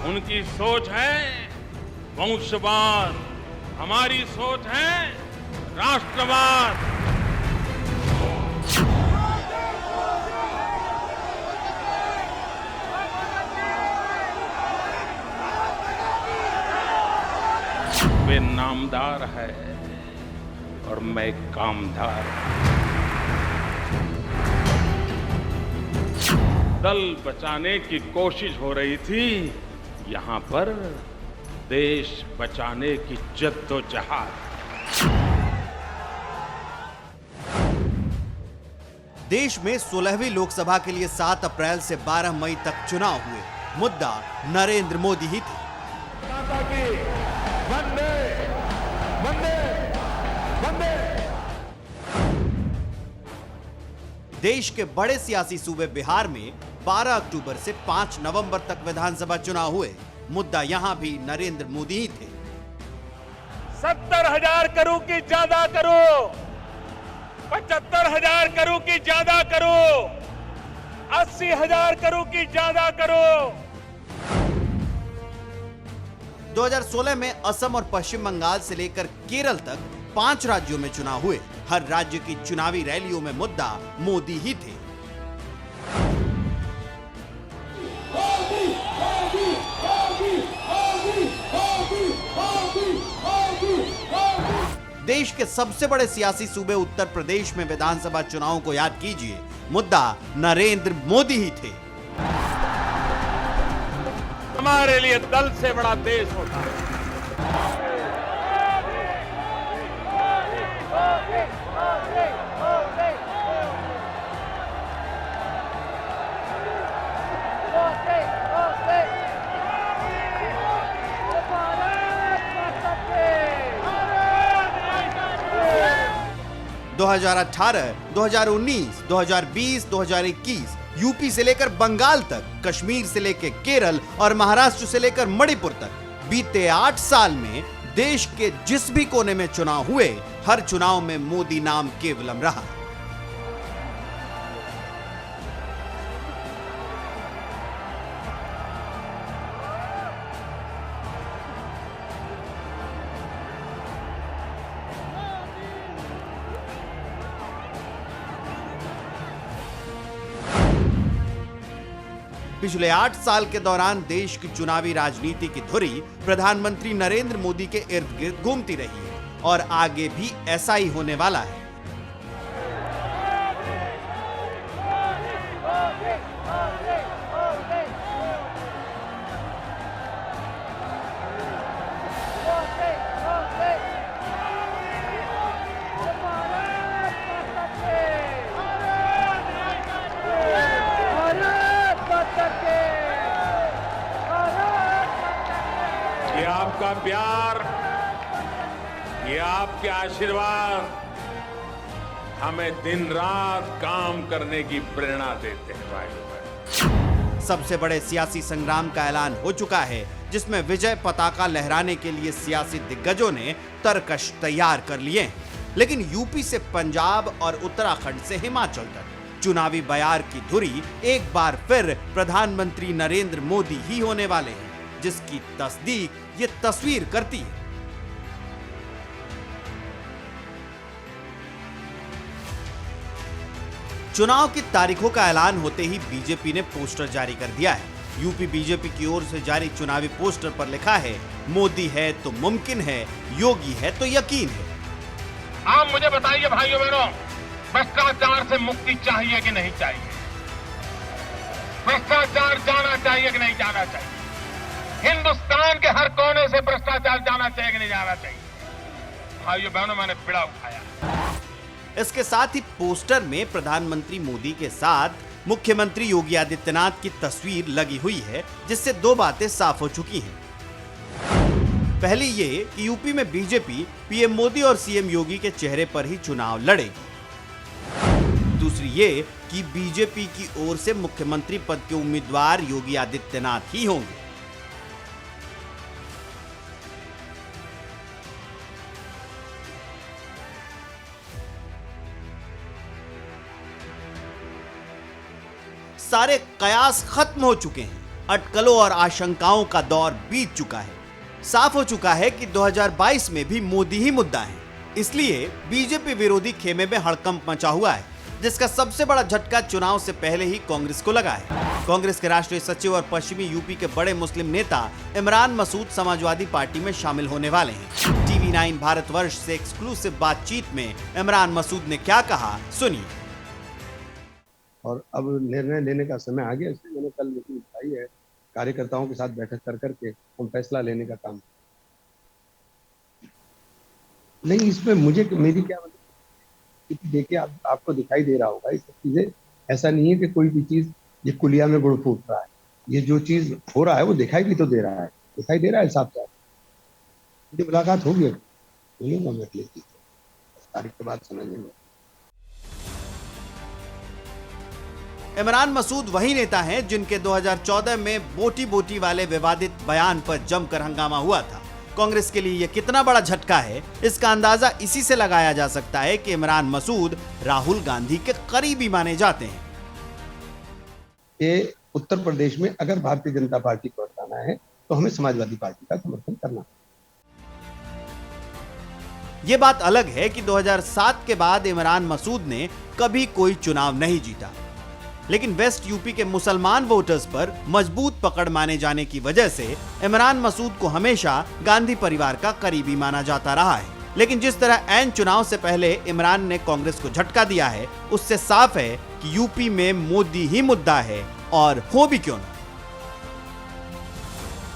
उनकी सोच है वंशवाद, हमारी सोच है राष्ट्रवाद। वे नामदार है और मैं कामदार। दल बचाने की कोशिश हो रही थी, यहां पर देश बचाने की जद्दोजहद। देश में 16वीं लोकसभा के लिए 7 अप्रैल से 12 मई तक चुनाव हुए। मुद्दा नरेंद्र मोदी ही थे। देश के बड़े सियासी सूबे बिहार में 12 अक्टूबर से 5 नवंबर तक विधानसभा चुनाव हुए। मुद्दा यहां भी नरेंद्र मोदी ही थे। 70,000 करोड़ की ज्यादा करो, 75,000 करोड़ की ज्यादा करो, 80,000 करोड़ की ज्यादा करो। 2016 में असम और पश्चिम बंगाल से लेकर केरल तक 5 राज्यों में चुनाव हुए। हर राज्य की चुनावी रैलियों में मुद्दा मोदी ही थे। देश के सबसे बड़े सियासी सूबे उत्तर प्रदेश में विधानसभा चुनाव को याद कीजिए। मुद्दा नरेंद्र मोदी ही थे। हमारे लिए दल से बड़ा देश होता है। 2018, 2019, 2020, 2021 यूपी से लेकर बंगाल तक, कश्मीर से लेकर केरल और महाराष्ट्र से लेकर मणिपुर तक बीते 8 साल में देश के जिस भी कोने में चुनाव हुए, हर चुनाव में मोदी नाम केवलम रहा। पिछले 8 साल के दौरान देश की चुनावी राजनीति की धुरी प्रधानमंत्री नरेंद्र मोदी के इर्द गिर्द घूमती रही है और आगे भी ऐसा ही होने वाला है। ये आपका प्यार, ये आपके आशीर्वाद हमें दिन रात काम करने की प्रेरणा देते हैं भाई। सबसे बड़े सियासी संग्राम का ऐलान हो चुका है, जिसमें विजय पताका लहराने के लिए सियासी दिग्गजों ने तरकश तैयार कर लिए हैं। लेकिन यूपी से पंजाब और उत्तराखंड से हिमाचल तक चुनावी बयार की धुरी एक बार फिर प्रधानमंत्री नरेंद्र मोदी ही होने वाले हैं, जिसकी तस्दीक ये तस्वीर करती है। चुनाव की तारीखों का ऐलान होते ही बीजेपी ने पोस्टर जारी कर दिया है। यूपी बीजेपी की ओर से जारी चुनावी पोस्टर पर लिखा है, मोदी है तो मुमकिन है, योगी है तो यकीन है। आप मुझे बताइए भाइयों बहनों, भ्रष्टाचार से मुक्ति चाहिए कि नहीं चाहिए? भ्रष्टाचार जाना चाहिए कि नहीं जाना चाहिए? हिंदुस्तान के हर कोने से भ्रष्टाचार जाना चाहिए कि नहीं जाना चाहिए? भाइयों बहनों, मैंने बिड़ा उठाया। इसके साथ ही पोस्टर में प्रधानमंत्री मोदी के साथ मुख्यमंत्री योगी आदित्यनाथ की तस्वीर लगी हुई है, जिससे दो बातें साफ हो चुकी हैं। पहली ये कि यूपी में बीजेपी पीएम मोदी और सीएम योगी के चेहरे पर ही चुनाव लड़ेगी। दूसरी ये कि बीजेपी की ओर से मुख्यमंत्री पद के उम्मीदवार योगी आदित्यनाथ ही होंगे। सारे कयास खत्म हो चुके हैं। अटकलों और आशंकाओं का दौर बीत चुका है। साफ हो चुका है कि 2022 में भी मोदी ही मुद्दा है। इसलिए बीजेपी विरोधी खेमे में हड़कंप मचा हुआ है, जिसका सबसे बड़ा झटका चुनाव से पहले ही कांग्रेस को लगा है। कांग्रेस के राष्ट्रीय सचिव और पश्चिमी यूपी के बड़े मुस्लिम नेता इमरान मसूद समाजवादी पार्टी में शामिल होने वाले हैं। टीवी 9 भारतवर्ष से एक्सक्लूसिव बातचीत में इमरान मसूद ने क्या कहा, सुनिए। और अब निर्णय लेने का समय आ गया, इसलिए मैंने कल मीटिंग उठाई है, कार्यकर्ताओं के साथ बैठक कर करके हम फैसला लेने का काम नहीं। इसमें मुझे मेरी क्या मतलब, क्योंकि देखिए आपको दिखाई दे रहा होगा ये सब चीजें, ऐसा नहीं है कि कोई भी चीज ये कुलिया में गुड़ फूट रहा है। ये जो चीज हो रहा है वो दिखाई भी तो दे रहा है, दिखाई दे रहा है साफ साफ। मुझे मुलाकात होगी, बोलूंगा मैं अगली चीज तारीख के बाद समझ लेंगे। इमरान मसूद वही नेता हैं जिनके 2014 में बोटी बोटी वाले विवादित बयान पर जमकर हंगामा हुआ था। कांग्रेस के लिए यह कितना बड़ा झटका है, इसका अंदाजा इसी से लगाया जा सकता है कि इमरान मसूद राहुल गांधी के करीबी माने जाते हैं। ये उत्तर प्रदेश में अगर भारतीय जनता पार्टी को हटाना है तो हमें समाजवादी पार्टी का समर्थन करना। ये बात अलग है कि 2007 के बाद इमरान मसूद ने कभी कोई चुनाव नहीं जीता, लेकिन वेस्ट यूपी के मुसलमान वोटर्स पर मजबूत पकड़ माने जाने की वजह से इमरान मसूद को हमेशा गांधी परिवार का करीबी माना जाता रहा है। लेकिन जिस तरह ऐन चुनाव से पहले इमरान ने कांग्रेस को झटका दिया है, उससे साफ है कि यूपी में मोदी ही मुद्दा है, और हो भी क्यों ना।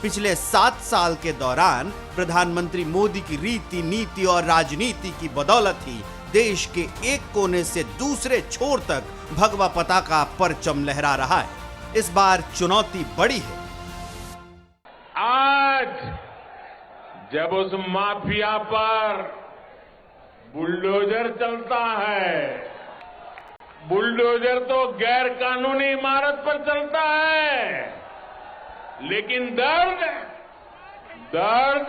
पिछले 7 साल के दौरान प्रधानमंत्री मोदी की रीति, नीति और राजनीति की बदौलत ही देश के एक कोने से दूसरे छोर तक भगवा पताका परचम लहरा रहा है। इस बार चुनौती बड़ी है। आज जब उस माफिया पर बुलडोजर चलता है, बुलडोजर तो गैर कानूनी इमारत पर चलता है, लेकिन दर्द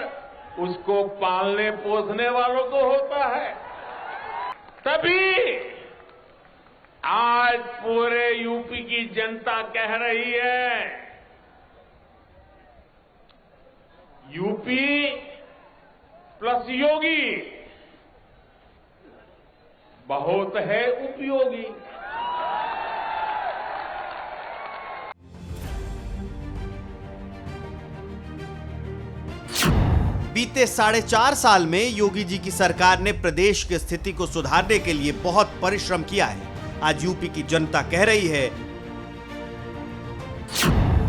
उसको पालने पोसने वालों को होता है। तभी आज पूरे यूपी की जनता कह रही है, यूपी प्लस योगी बहुत है उपयोगी। बीते 4.5 साल में योगी जी की सरकार ने प्रदेश की स्थिति को सुधारने के लिए बहुत परिश्रम किया है। आज यूपी की जनता कह रही है।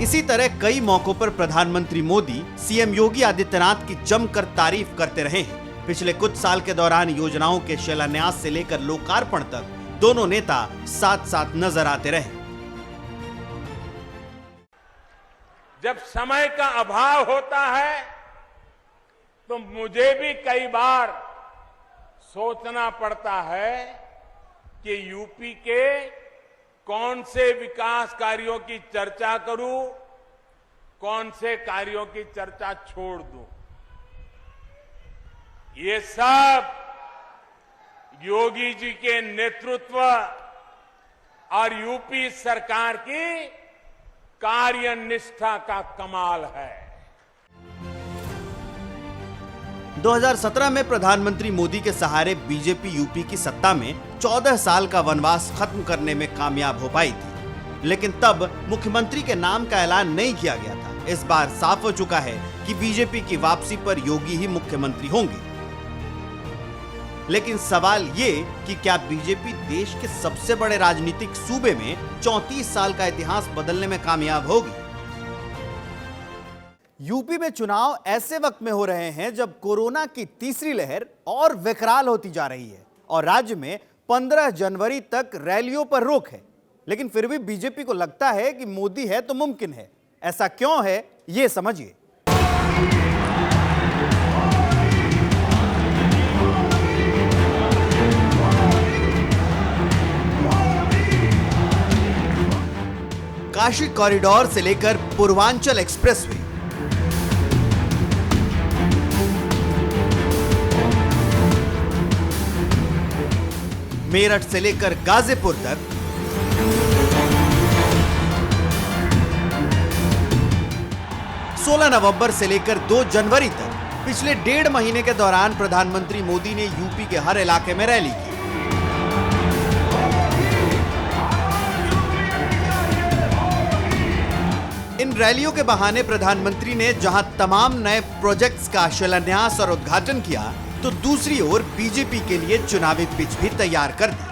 इसी तरह कई मौकों पर प्रधानमंत्री मोदी सीएम योगी आदित्यनाथ की जमकर तारीफ करते रहे हैं। पिछले कुछ साल के दौरान योजनाओं के शिलान्यास से लेकर लोकार्पण तक दोनों नेता साथ साथ नजर आते रहे। जब समय का अभाव होता है तो मुझे भी कई बार सोचना पड़ता है कि यूपी के कौन से विकास कार्यों की चर्चा करूं, कौन से कार्यों की चर्चा छोड़ दूं। ये सब योगी जी के नेतृत्व और यूपी सरकार की कार्यनिष्ठा का कमाल है। 2017 में प्रधानमंत्री मोदी के सहारे बीजेपी यूपी की सत्ता में 14 साल का वनवास खत्म करने में कामयाब हो पाई थी, लेकिन तब मुख्यमंत्री के नाम का ऐलान नहीं किया गया था। इस बार साफ हो चुका है कि बीजेपी की वापसी पर योगी ही मुख्यमंत्री होंगे। लेकिन सवाल ये कि क्या बीजेपी देश के सबसे बड़े राजनीतिक सूबे में 34 साल का इतिहास बदलने में कामयाब होगी? यूपी में चुनाव ऐसे वक्त में हो रहे हैं जब कोरोना की तीसरी लहर और विकराल होती जा रही है और राज्य में 15 जनवरी तक रैलियों पर रोक है। लेकिन फिर भी बीजेपी को लगता है कि मोदी है तो मुमकिन है। ऐसा क्यों है, ये समझिए। काशी कॉरिडोर से लेकर पूर्वांचल एक्सप्रेसवे, मेरठ से लेकर गाजीपुर तक, 16 नवंबर से लेकर 2 जनवरी तक पिछले 1.5 महीने के दौरान प्रधानमंत्री मोदी ने यूपी के हर इलाके में रैली की। इन रैलियों के बहाने प्रधानमंत्री ने जहां तमाम नए प्रोजेक्ट्स का शिलान्यास और उद्घाटन किया, तो दूसरी ओर बीजेपी के लिए चुनावी पिच भी तैयार कर दी।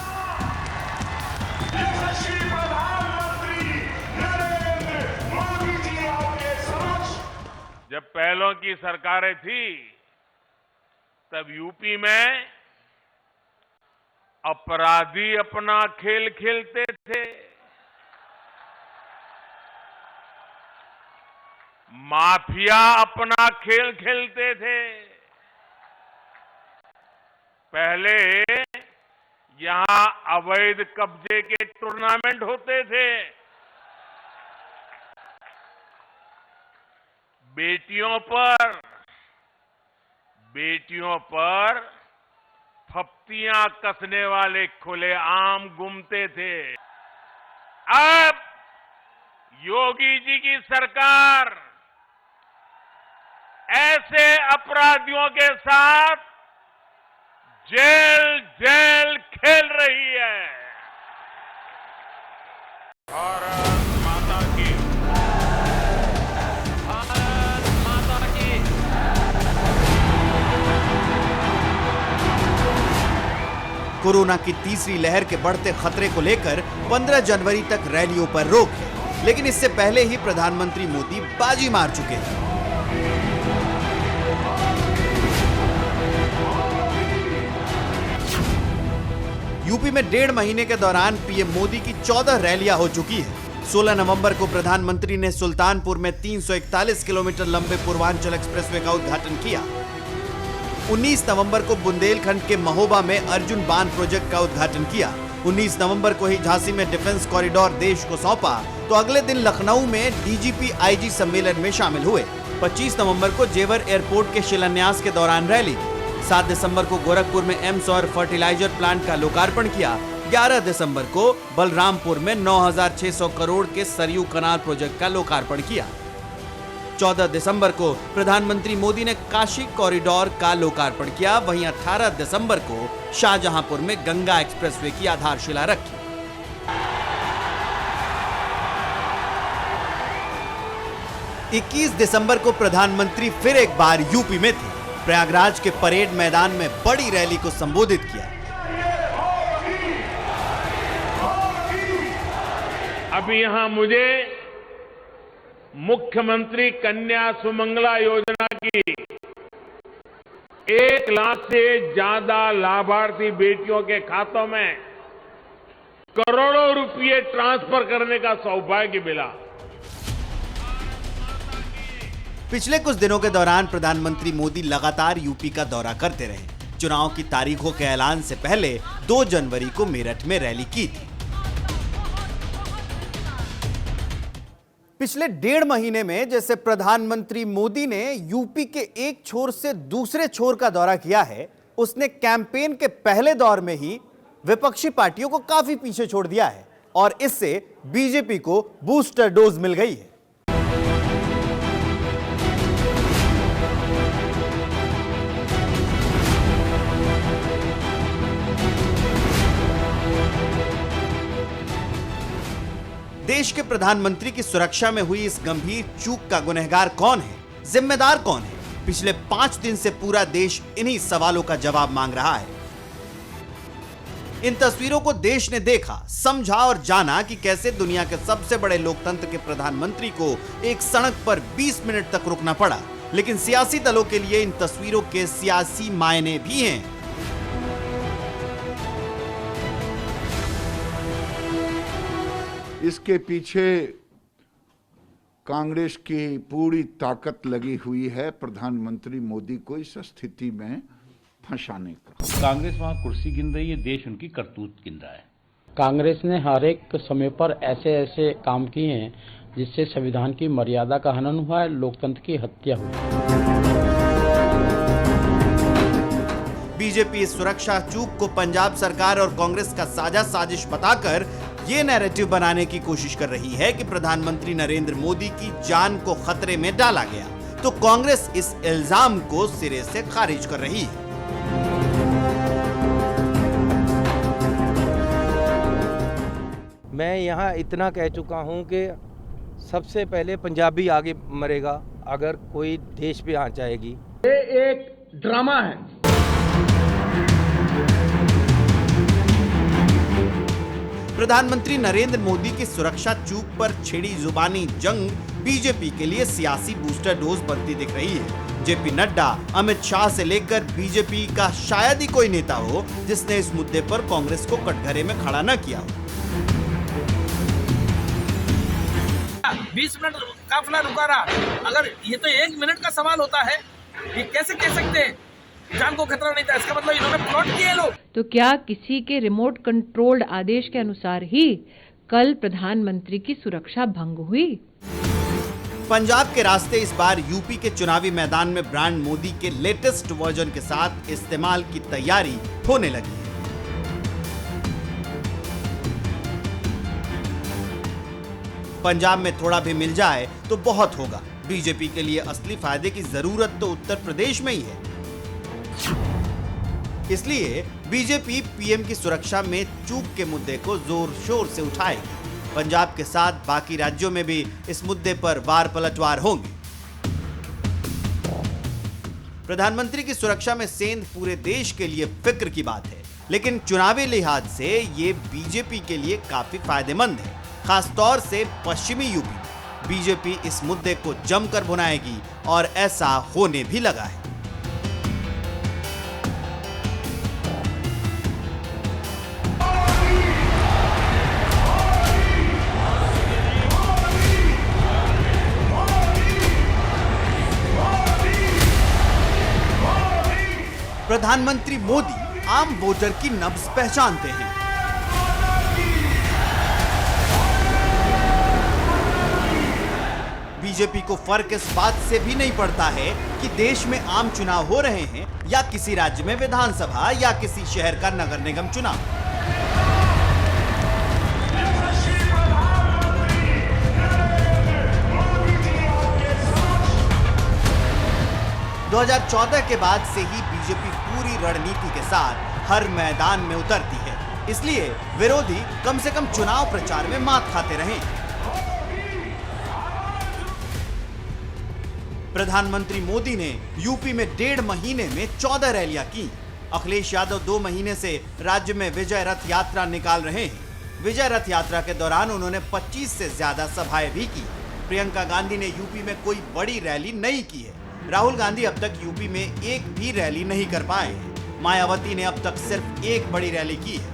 जब पहलों की सरकारें थी तब यूपी में अपराधी अपना खेल खेलते थे, माफिया अपना खेल खेलते थे। पहले यहां अवैध कब्जे के टूर्नामेंट होते थे, बेटियों पर फप्तियां कसने वाले खुलेआम घूमते थे। अब योगी जी की सरकार ऐसे अपराधियों के साथ जेल जेल खेल रही है। भारत माता की, भारत माता की। कोरोना की तीसरी लहर के बढ़ते खतरे को लेकर 15 जनवरी तक रैलियों पर रोक है, लेकिन इससे पहले ही प्रधानमंत्री मोदी बाजी मार चुके हैं। यूपी में 1.5 महीने के दौरान पीएम मोदी की 14 रैलियां हो चुकी है। 16 नवंबर को प्रधानमंत्री ने सुल्तानपुर में 341 किलोमीटर लंबे पूर्वांचल एक्सप्रेसवे का उद्घाटन किया। 19 नवंबर को बुंदेलखंड के महोबा में अर्जुन बांध प्रोजेक्ट का उद्घाटन किया। 19 नवंबर को ही झांसी में डिफेंस कॉरिडोर देश को सौंपा, तो अगले दिन लखनऊ में डीजीपी आईजी सम्मेलन में शामिल हुए। 25 नवंबर को जेवर एयरपोर्ट के शिलान्यास के दौरान रैली। 7 दिसंबर को गोरखपुर में एम्स और फर्टिलाइजर प्लांट का लोकार्पण किया। 11 दिसंबर को बलरामपुर में 9,600 करोड़ के सरयू कनाल प्रोजेक्ट का लोकार्पण किया। 14 दिसंबर को प्रधानमंत्री मोदी ने काशी कॉरिडोर का लोकार्पण किया। वहीं 18 दिसंबर को शाहजहांपुर में गंगा एक्सप्रेसवे की आधारशिला रखी। इक्कीस दिसंबर को प्रधानमंत्री फिर एक बार यूपी में थे। प्रयागराज के परेड मैदान में बड़ी रैली को संबोधित किया। अभी यहां मुझे मुख्यमंत्री कन्या सुमंगला योजना की 1 लाख से ज्यादा लाभार्थी बेटियों के खातों में करोड़ों रुपए ट्रांसफर करने का सौभाग्य मिला। पिछले कुछ दिनों के दौरान प्रधानमंत्री मोदी लगातार यूपी का दौरा करते रहे। चुनाव की तारीखों के ऐलान से पहले 2 जनवरी को मेरठ में रैली की थी। पिछले 1.5 महीने में जैसे प्रधानमंत्री मोदी ने यूपी के एक छोर से दूसरे छोर का दौरा किया है, उसने कैंपेन के पहले दौर में ही विपक्षी पार्टियों को काफी पीछे छोड़ दिया है और इससे बीजेपी को बूस्टर डोज मिल गई है। देश के प्रधानमंत्री की सुरक्षा में हुई इस गंभीर चूक का गुनहगार कौन है, जिम्मेदार कौन है? पिछले 5 दिन से पूरा देश इन्हीं सवालों का जवाब मांग रहा है। इन तस्वीरों को देश ने देखा, समझा और जाना कि कैसे दुनिया के सबसे बड़े लोकतंत्र के प्रधानमंत्री को एक सड़क पर 20 मिनट तक रुकना पड़ा। लेकिन सियासी दलों के लिए इन तस्वीरों के सियासी मायने भी हैं। इसके पीछे कांग्रेस की पूरी ताकत लगी हुई है प्रधानमंत्री मोदी को इस स्थिति में फंसाने का। कांग्रेस वहां कुर्सी गिन रही है, देश उनकी करतूत गिन रहा है। कांग्रेस ने हर एक समय पर ऐसे ऐसे काम किए हैं जिससे संविधान की मर्यादा का हनन हुआ है, लोकतंत्र की हत्या हुई। बीजेपी इस सुरक्षा चूक को पंजाब सरकार और कांग्रेस का साझा साजिश बताकर ये नैरेटिव बनाने की कोशिश कर रही है कि प्रधानमंत्री नरेंद्र मोदी की जान को खतरे में डाला गया, तो कांग्रेस इस इल्जाम को सिरे से खारिज कर रही है। मैं यहाँ इतना कह चुका हूँ कि सबसे पहले पंजाबी आगे मरेगा अगर कोई देश पे आँच आएगी। ये एक ड्रामा है। प्रधानमंत्री नरेंद्र मोदी की सुरक्षा चूक पर छिड़ी जुबानी जंग बीजेपी के लिए सियासी बूस्टर डोज बनती दिख रही है। जेपी नड्डा, अमित शाह से लेकर बीजेपी का शायद ही कोई नेता हो जिसने इस मुद्दे पर कांग्रेस को कटघरे में खड़ा न किया हो। 20 मिनट काफिला रुका रहा, अगर ये तो 1 मिनट का सवाल होता है, ये कैसे कह सकते हैं जान को खतरा नहीं था? इसका मतलब इन्होंने प्लॉट किए लोग। तो क्या किसी के रिमोट कंट्रोल्ड आदेश के अनुसार ही कल प्रधानमंत्री की सुरक्षा भंग हुई? पंजाब के रास्ते इस बार यूपी के चुनावी मैदान में ब्रांड मोदी के लेटेस्ट वर्जन के साथ इस्तेमाल की तैयारी होने लगी है। पंजाब में थोड़ा भी मिल जाए तो बहुत होगा। बीजेपी के लिए असली फायदे की जरूरत तो उत्तर प्रदेश में ही है। इसलिए बीजेपी पीएम की सुरक्षा में चूक के मुद्दे को जोर शोर से उठाएगी। पंजाब के साथ बाकी राज्यों में भी इस मुद्दे पर वार पलटवार होंगे। प्रधानमंत्री की सुरक्षा में सेंध पूरे देश के लिए फिक्र की बात है, लेकिन चुनावी लिहाज से ये बीजेपी के लिए काफी फायदेमंद है। खासतौर से पश्चिमी यूपी में बीजेपी इस मुद्दे को जमकर भुनाएगी और ऐसा होने भी लगा है। प्रधानमंत्री मोदी आम वोटर की नब्ज पहचानते हैं। बीजेपी को फर्क इस बात से भी नहीं पड़ता है कि देश में आम चुनाव हो रहे हैं या किसी राज्य में विधानसभा या किसी शहर का नगर निगम चुनाव। दो 2014 के बाद से ही बीजेपी पूरी रणनीति के साथ हर मैदान में उतरती है, इसलिए विरोधी कम से कम चुनाव प्रचार में मात खाते रहे। प्रधानमंत्री मोदी ने यूपी में 1.5 महीने में 14 रैलियां की। अखिलेश यादव 2 महीने से राज्य में विजय रथ यात्रा निकाल रहे हैं। विजय रथ यात्रा के दौरान उन्होंने 25 से ज्यादा सभाएं भी की। प्रियंका गांधी ने यूपी में कोई बड़ी रैली नहीं की है। राहुल गांधी अब तक यूपी में एक भी रैली नहीं कर पाए हैं। मायावती ने अब तक सिर्फ एक बड़ी रैली की है।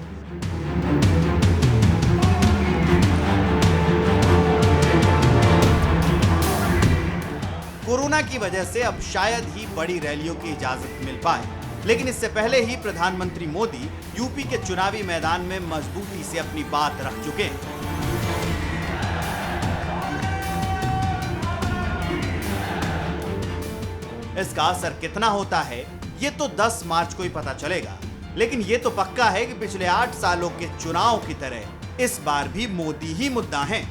कोरोना की वजह से अब शायद ही बड़ी रैलियों की इजाजत मिल पाए, लेकिन इससे पहले ही प्रधानमंत्री मोदी यूपी के चुनावी मैदान में मजबूती से अपनी बात रख चुके हैं। इसका असर कितना होता है ये तो 10 मार्च को ही पता चलेगा, लेकिन ये तो पक्का है कि पिछले 8 सालों के चुनाव की तरह इस बार भी मोदी ही मुद्दा हैं।